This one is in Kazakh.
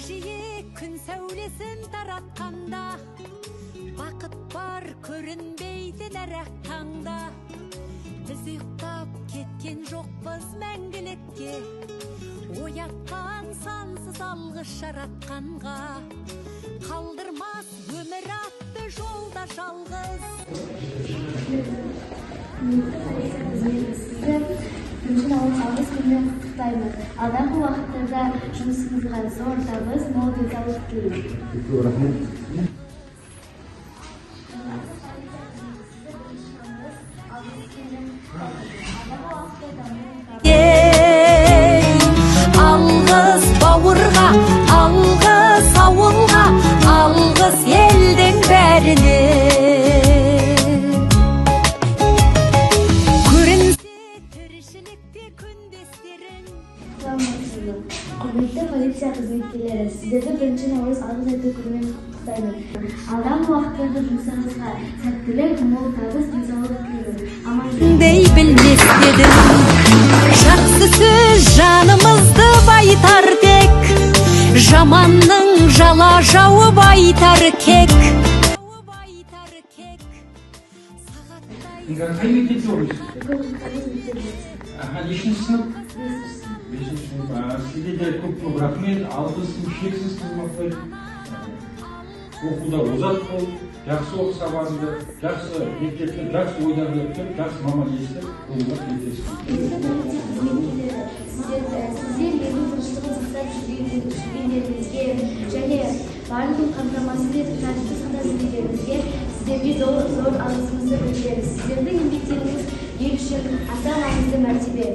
жиі күн сәулесін таратқанда, бақыт бар көрінбейді нәрәк таңда. Біз ұйықтап кеткен жоқпыз мәңгілікке, оятқан сансыз алғыс жаратқанға. Қалдырмас өмір атты жолда жалғыз. Бірінші наурыз алғыс күнімен құттықтаймын. Алдағы уақыттарда жұмысыңызға зор табыс, мол денсаулық тілеймін. Рахмет. Алғыс бауырға, алғыс ауылға, алғыс елдің бәріне. Құрметті полиция қызметкерлері, сіздерді бірінші наурыз алғыс айту күнімен құттықтаймын. Алдағы уақыттарда жұмысыңызға сәттілік, мол табыс, денсаулық тілеймін. Дей білмес едім, жақсы сөз жанымызды байтар тек, жаманның жала жауып айтар кек. Қай мектепте оқисыз? Нешінші сынып? Бесінші сынып. Сізге де көп рахмет, алғыс шексіз қымбаттай. Оқуда озат бол, жақсы оқы сабағыңды, жақсы мектепте, жақсы ойларды өтіп, жақсы маман естіп, олар кетесіз. Сіздер елдің тыныштығын сақтап жүргендеріңізге және барлығын қамтамасыз етіп тәртіпті сақтап жүргендеріңізге сіздерге зор алғысымызды білдіреміз. Сіздердің еңбектеріңіз ел үшін аса маңызды мәртебе.